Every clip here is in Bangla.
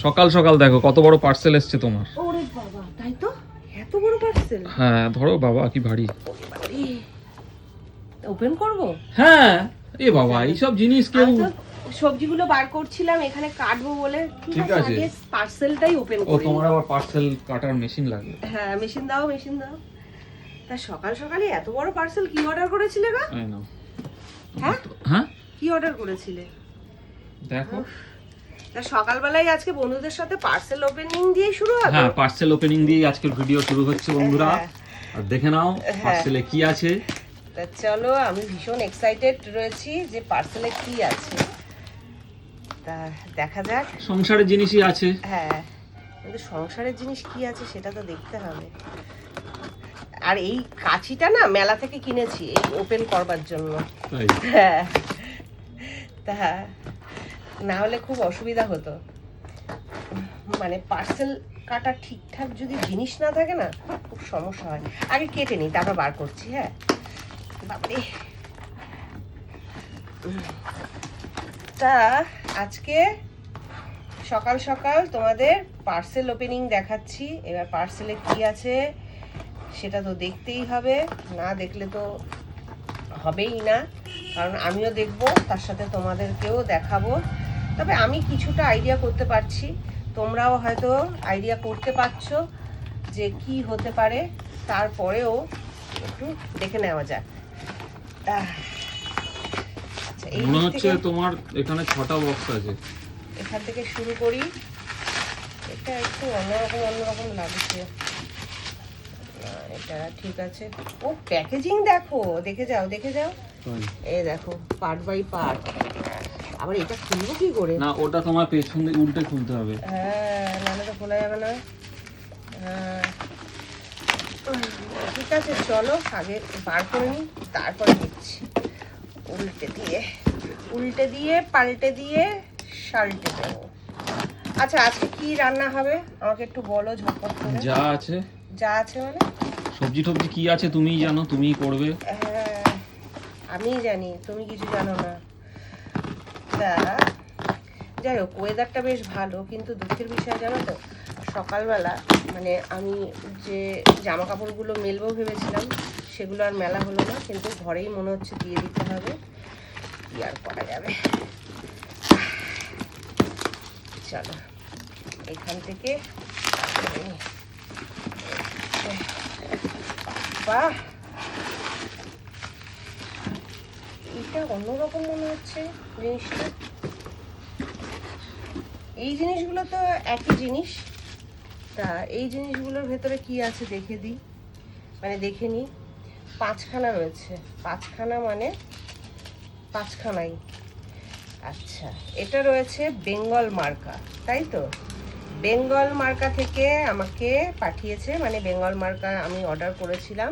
সকাল সকাল দেখো কত বড় পার্সেল এসছে তোমার। ওরে বাবা, তাই তো, এত বড় পার্সেল। হ্যাঁ ধরো বাবা, কি ভারী। ওপেন করব? হ্যাঁ এ বাবা, এইসব জিনিস কেউ। আমি তো সবজিগুলো বার করছিলাম এখানে কাটবো বলে। ঠিক আছে, আগে পার্সেলটাই ওপেন ও করি। তোমার আবার পার্সেল কাটার মেশিন লাগে? হ্যাঁ, মেশিন দাও, মেশিন দাও। তা সকাল সকালে এত বড় পার্সেল কি অর্ডার করেছিলে গো? আই নাও। হ্যাঁ হ্যাঁ, কি অর্ডার করেছিলে দেখো। তা সকালবেলায় আজকে বন্ধুদের সাথে পার্সেল ওপেনিং দিয়ে শুরু হবে। হ্যাঁ, পার্সেল ওপেনিং দিয়ে আজকের ভিডিও শুরু হচ্ছে বন্ধুরা। হ্যাঁ। আর দেখে নাও পার্সেলে কি আছে। তা চলো, আমি ভীষণ এক্সাইটেড রয়েছি যে পার্সেলে কি আছে। তা দেখা যাক। সংসারের জিনিসই আছে। হ্যাঁ, কিন্তু সংসারের জিনিস কি আছে সেটা তো দেখতে হবে। আর এই কাঁচিটা না মেলা থেকে কিনেছি এই ওপেন করবার জন্য। তাই? হ্যাঁ, তা না হলে খুব অসুবিধা হতো। মানে পার্সেল কাটা ঠিকঠাক যদি জিনিস না থাকে না, খুব সমস্যা হয়। আগে কেটে নিই, তারপর বার করছি। হ্যাঁ বাবারে। তা আজকে সকাল সকাল তোমাদের পার্সেল ওপেনিং দেখাচ্ছি। এবার পার্সেলে কি আছে সেটা তো দেখতেই হবে, না দেখলে তো হবেই না। কারণ আমিও দেখবো, তার সাথে তোমাদেরকেও দেখাবো। তবে আমি কিছুটা আইডিয়া করতে পারছি, তোমরাও হয়তো আইডিয়া করতে পারছো যে কি হতে পারে। তারপরেও একটু দেখে নেওয়া যাক। আচ্ছা, এই মনে হচ্ছে তোমার এখানে 6টা বক্স আছে। এখান থেকে শুরু করি। এটা একটু অন্যরকম লাগছে। এটা ঠিক আছে। ও প্যাকেজিং দেখো, দেখে যাও। এই দেখো, পার্ট বাই পার্ট। আবার এটা খুলবো কি করে? না, ওটা তোমার পেছন দিয়ে উল্টে খুলতে হবে। হ্যাঁ, নাহলে তো খোলা যাবে না। হ্যাঁ, ঠিক আছে, চলো আগে বার করে নিই, তারপরে দিচ্ছি। উল্টে দিয়ে পাল্টে দিয়ে সাল্টে দেবো। আচ্ছা, আজকে কি রান্না হবে আমাকে একটু বলো ঝটপট করে। যা আছে মানে সবজি টবজি কি আছে তুমিই জানো, তুমিই করবে। হ্যাঁ, আমিই জানি, তুমি কিছু জানো না। তা যাই হোক, ওয়েদারটা বেশ ভালো, কিন্তু দুঃখের বিষয় জানো তো, সকালবেলা মানে আমি যে জামা কাপড়গুলো মেলবো ভেবেছিলাম সেগুলো আর মেলা হলো না। কিন্তু ঘরেই মনে হচ্ছে দিয়ে দিতে হবে, কি আর করা যাবে। চলো এখান থেকে। বাহ, এটা অন্যরকম মনে হচ্ছে জিনিসটা। এই জিনিসগুলো তো একই জিনিস। তা এই জিনিসগুলোর ভেতরে কি আছে দেখে দিই, মানে দেখে নিই। 5খানা রয়েছে, 5খানা মানে 5খানাই। আচ্ছা, এটা রয়েছে বেঙ্গল মার্কা, তাই তো? বেঙ্গল মার্কা থেকে আমাকে পাঠিয়েছে, মানে বেঙ্গল মার্কা আমি অর্ডার করেছিলাম।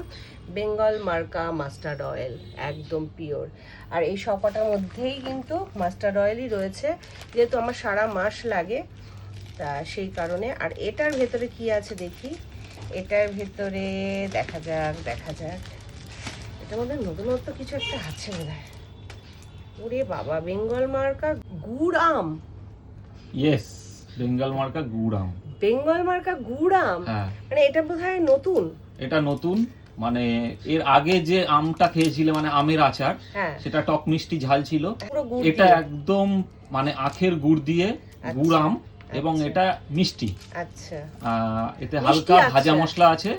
বেঙ্গল মার্কা মাস্টার্ড অয়েল, একদম পিওর। আর এই সবকটার মধ্যেই কিন্তু মাস্টার্ড অয়েলই রয়েছে, যেহেতু আমার সারা মাস লাগে, তা সেই কারণে। আর এটার ভেতরে কি আছে দেখি। এটার ভেতরে দেখা যাক। এটার মধ্যে নতুনত্ব কিছু একটা আছে মনে হয়। ওরে বাবা, বেঙ্গল মার্কা গুড় আম। ইয়েস, বেঙ্গল মার্কা গুড় আম। বেঙ্গল মার্কা গুড় আম, মানে এটা বোধহয় নতুন। এটা নতুন, মানে এর আগে যে আমটা খেয়েছিলে মানে আমের আচার, সেটা টক মিষ্টি ঝাল ছিল। এটা একদম মানে আখের গুড় দিয়ে গুড় আম, এবং এটা মিষ্টি। আচ্ছা, এতে হালকা ভাজা মশলা আছে।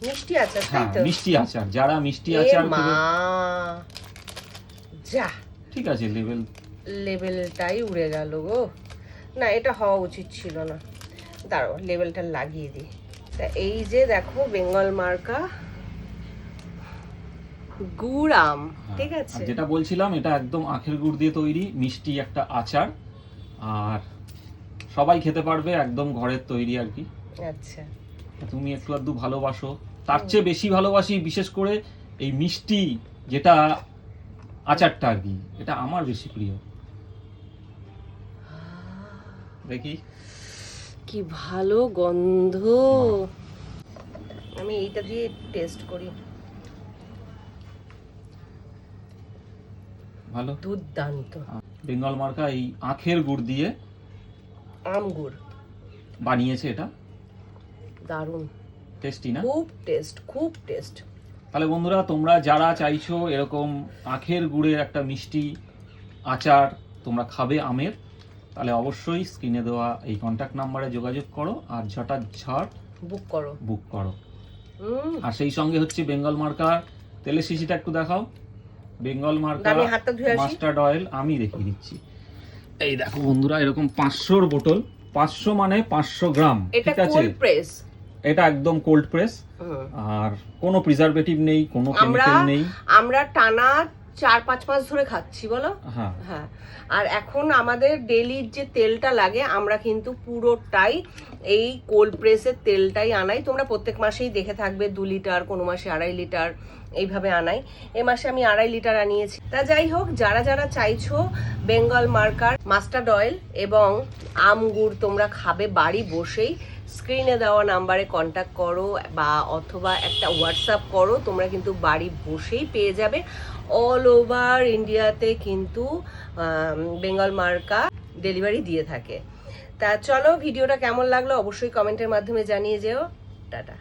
মিষ্টি আচার, হ্যাঁ মিষ্টি আচার। যারা মিষ্টি আচার যা, ঠিক আছে, লেভেলটাই উড়ে গেল গো। না, এটা হওয়া উচিত ছিল না। দাঁড়াও, লেভেলটা লাগিয়ে দিই। তা এই যে দেখো, বেঙ্গল মার্কা গুড় আম, ঠিক আছে। যেটা বলছিলাম, এটা একদম আখের গুড় দিয়ে তৈরি মিষ্টি একটা আচার, আর সবাই খেতে পারবে, একদম ঘরের তৈরি আর কি। আচ্ছা, তুমি একটু আধটু ভালোবাসো, তার চেয়ে বেশি ভালোবাসি বিশেষ করে এই মিষ্টি যেটা আচারটা আর কি, এটা আমার বেশি প্রিয়। দেখি কি ভালো গন্ধ। আমি এইটা দিয়ে টেস্ট করি। ভালো, দুর্দান্ত। বেঙ্গল মার্কা এই আখের গুড় দিয়ে আম গুড় বানিয়েছে এটা। দারুণ টেস্টি না? খুব টেস্ট। তাহলে বন্ধুরা, তোমরা যারা চাইছো এরকম আখের গুড়ের একটা মিষ্টি আচার তোমরা খাবে আমের, তাহলে অবশ্যই স্ক্রিনে দেওয়া এই কন্ট্যাক্ট নাম্বারে যোগাযোগ করো আর ঝটাঝট বুক করো। আর সেই সঙ্গে হচ্ছে বেঙ্গল মার্কার তেলের শিশিটা একটু দেখাও। বেঙ্গল মার্কার মাস্টার্ড অয়েল আমি দেখিয়ে দিচ্ছি। এই দেখো বন্ধুরা, এরকম 500 বোতল, 500 মানে 500 গ্রাম, ঠিক আছে? এটা একদম কোল্ড প্রেস, আর কোনো প্রিজারভেটিভ নেই, কোনো কেমিক্যাল নেই। আমরা টানা 4-5 মাস ধরে খাচ্ছি, বলো? হ্যাঁ। আর এখন আমাদের ডেইলির যে তেলটা লাগে আমরা কিন্তু পুরোটাই এই কোল্ড প্রেসের তেলটাই আনাই। তোমরা প্রত্যেক মাসেই দেখে থাকবে 2 লিটার, কোনো মাসে 2.5 লিটার এইভাবে আনাই। এ মাসে আমি 2.5 লিটার আনিয়েছি। তা যাই হোক, যারা যারা চাইছো বেঙ্গল মার্কার মাস্টার্ড অয়েল এবং আম গুড় তোমরা খাবে বাড়ি বসেই, স্ক্রিনে দেওয়া নাম্বারে কন্ট্যাক্ট করো বা অথবা একটা হোয়াটসঅ্যাপ করো, তোমরা কিন্তু বাড়ি বসেই পেয়ে যাবে। অল ওভার ইন্ডিয়াতে কিন্তু বেঙ্গল মার্কা ডেলিভারি দিয়ে থাকে। তা চলো, ভিডিওটা কেমন লাগলো অবশ্যই কমেন্টের মাধ্যমে জানিয়ে যেও। টাটা।